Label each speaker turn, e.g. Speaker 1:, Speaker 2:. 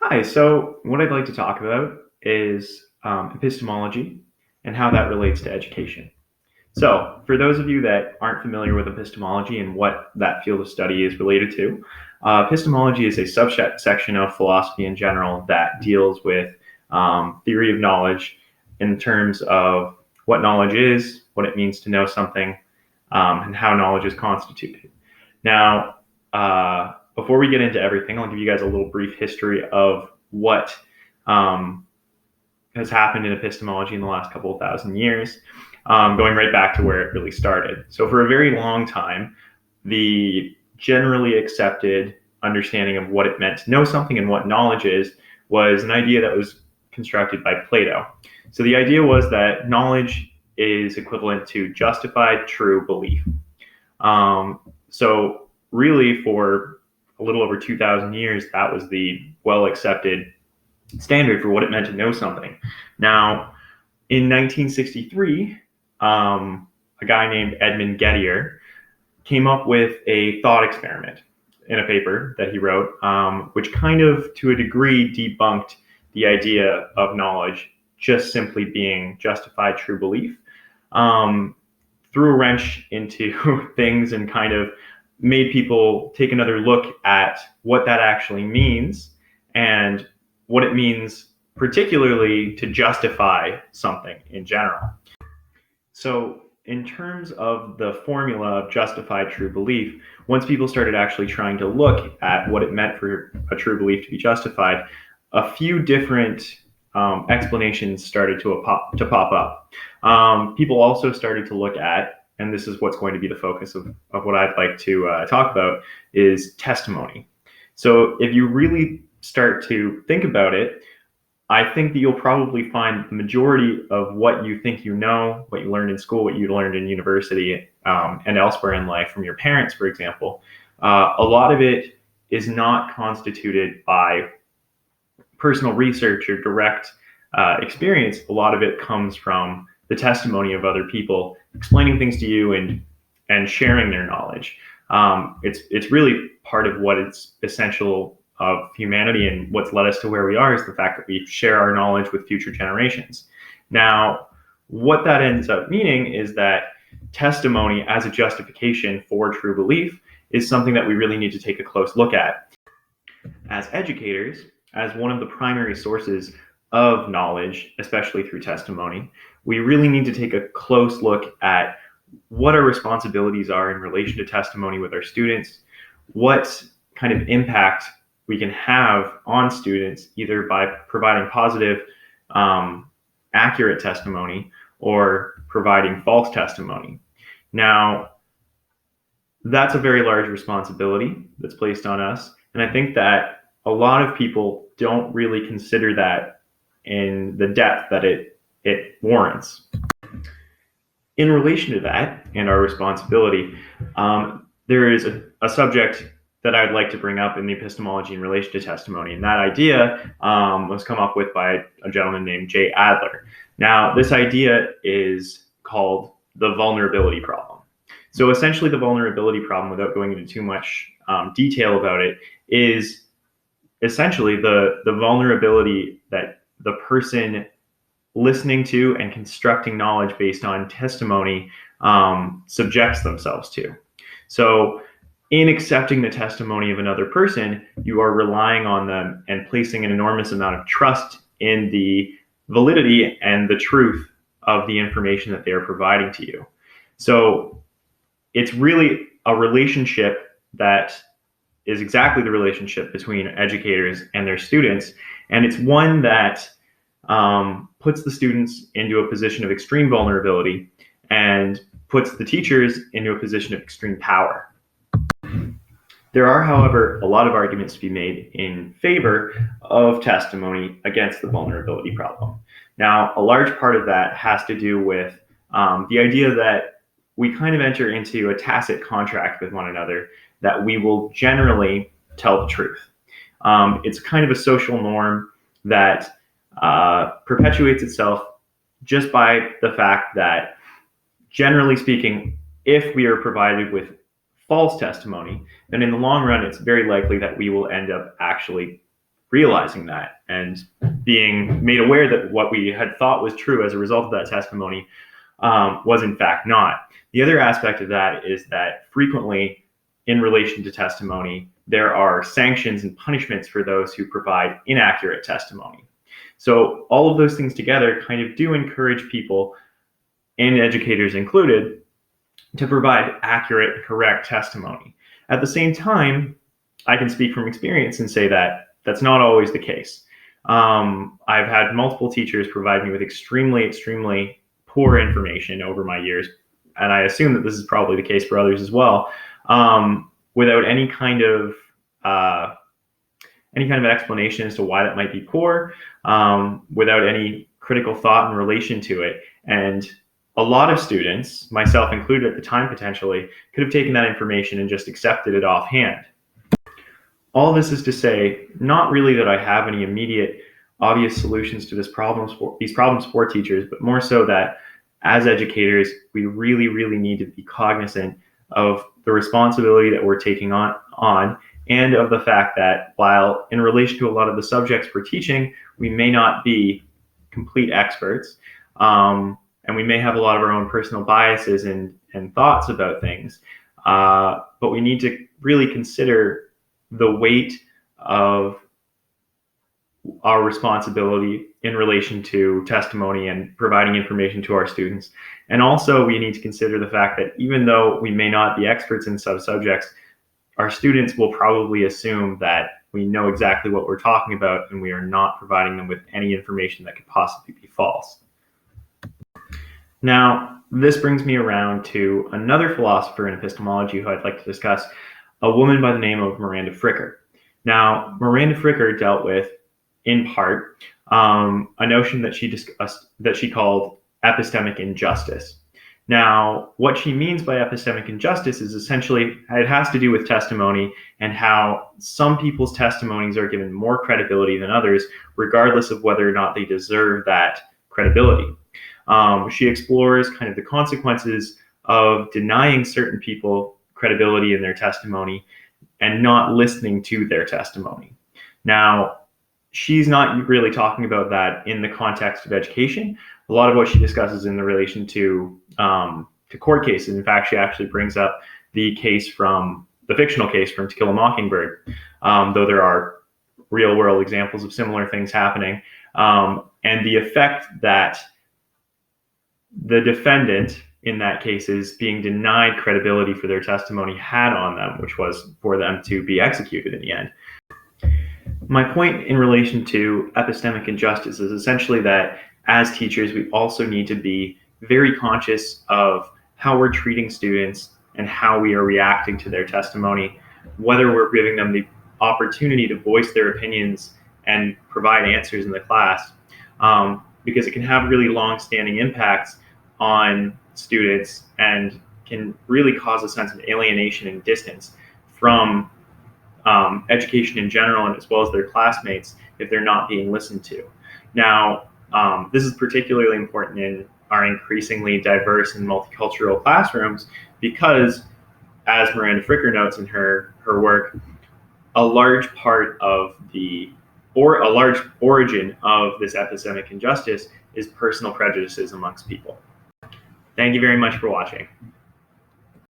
Speaker 1: Hi, so what I'd like to talk about is epistemology and how that relates to education. So, for those of you that aren't familiar with epistemology and what that field of study is related to, epistemology is a subsection of philosophy in general that deals with theory of knowledge in terms of what knowledge is, what it means to know something, and how knowledge is constituted. Now, before we get into everything, I'll give you guys a little brief history of what um, has happened in epistemology in the last couple of thousand years, going right back to where it really started. So, for a very long time, the generally accepted understanding of what it meant to know something and what knowledge is was an idea that was constructed by Plato. So, the idea was that knowledge is equivalent to justified true belief. So really, for a little over 2,000 years, that was the well accepted standard for what it meant to know something. Now, in 1963, a guy named Edmund Gettier came up with a thought experiment in a paper that he wrote, which kind of, to a degree, debunked the idea of knowledge just simply being justified true belief. Um, Threw a wrench into things and kind of made people take another look at what that actually means and what it means, particularly to justify something in general. So, in terms of the formula of justified true belief, once people started actually trying to look at what it meant for a true belief to be justified, a few different explanations started to pop up. People also started to look at, and this is what's going to be the focus of what I'd like to talk about, is testimony. So if you really start to think about it, I think that you'll probably find the majority of what you think you know, what you learned in school, what you learned in university, and elsewhere in life from your parents, for example, a lot of it is not constituted by personal research or direct experience. A lot of it comes from the testimony of other people explaining things to you and sharing their knowledge. It's really part of what is essential of humanity and what's led us to where we are is the fact that we share our knowledge with future generations. Now, what that ends up meaning is that testimony as a justification for true belief is something that we really need to take a close look at. As educators, as one of the primary sources of knowledge, especially through testimony, we really need to take a close look at what our responsibilities are in relation to testimony with our students, what kind of impact we can have on students, either by providing positive, accurate testimony or providing false testimony. Now, that's a very large responsibility that's placed on us. And I think that a lot of people don't really consider that in the depth that it warrants. In relation to that and our responsibility, there is a subject that I'd like to bring up in the epistemology in relation to testimony. And that idea was come up with by a gentleman named Jay Adler. Now, this idea is called the vulnerability problem. So essentially, the vulnerability problem, without going into too much detail about it, is essentially the vulnerability that the person listening to and constructing knowledge based on testimony subjects themselves to. So in accepting the testimony of another person, you are relying on them and placing an enormous amount of trust in the validity and the truth of the information that they are providing to you. So it's really a relationship that is exactly the relationship between educators and their students. And it's one that puts the students into a position of extreme vulnerability and puts the teachers into a position of extreme power. There are, however, a lot of arguments to be made in favor of testimony against the vulnerability problem. Now, a large part of that has to do with the idea that we kind of enter into a tacit contract with one another that we will generally tell the truth. It's kind of a social norm that perpetuates itself just by the fact that, generally speaking, if we are provided with false testimony, then in the long run, it's very likely that we will end up actually realizing that and being made aware that what we had thought was true as a result of that testimony was in fact not. The other aspect of that is that frequently, in relation to testimony, there are sanctions and punishments for those who provide inaccurate testimony. So all of those things together kind of do encourage people, and educators included, to provide accurate, correct testimony. At the same time, I can speak from experience and say that that's not always the case. I've had multiple teachers provide me with extremely poor information over my years, and I assume that this is probably the case for others as well, without any kind of explanation as to why that might be poor, without any critical thought in relation to it. And a lot of students, myself included at the time potentially, could have taken that information and just accepted it offhand. All this is to say, not really that I have any immediate obvious solutions to these problems for teachers, but more so that as educators, we really need to be cognizant of the responsibility that we're taking on and of the fact that while in relation to a lot of the subjects we're teaching, we may not be complete experts, and we may have a lot of our own personal biases and thoughts about things, but we need to really consider the weight of our responsibility in relation to testimony and providing information to our students. And also we need to consider the fact that even though we may not be experts in some subjects, our students will probably assume that we know exactly what we're talking about and we are not providing them with any information that could possibly be false. Now, this brings me around to another philosopher in epistemology who I'd like to discuss, a woman by the name of Miranda Fricker. Now, Miranda Fricker dealt with, in part, a notion that she discussed that she called epistemic injustice. Now, what she means by epistemic injustice is essentially, it has to do with testimony and how some people's testimonies are given more credibility than others, regardless of whether or not they deserve that credibility. She explores kind of the consequences of denying certain people credibility in their testimony and not listening to their testimony. Now, she's not really talking about that in the context of education. A lot of what she discusses in the relation to court cases. In fact, she actually brings up the fictional case from To Kill a Mockingbird, though there are real world examples of similar things happening, and the effect that the defendant in that case is being denied credibility for their testimony had on them, which was for them to be executed in the end. My point in relation to epistemic injustice is essentially that as teachers, we also need to be very conscious of how we're treating students and how we are reacting to their testimony, whether we're giving them the opportunity to voice their opinions and provide answers in the class, because it can have really long-standing impacts on students and can really cause a sense of alienation and distance from education in general, and as well as their classmates, if they're not being listened to. Now, this is particularly important in our increasingly diverse and multicultural classrooms because, as Miranda Fricker notes in her work, a large origin of this epistemic injustice is personal prejudices amongst people. Thank you very much for watching.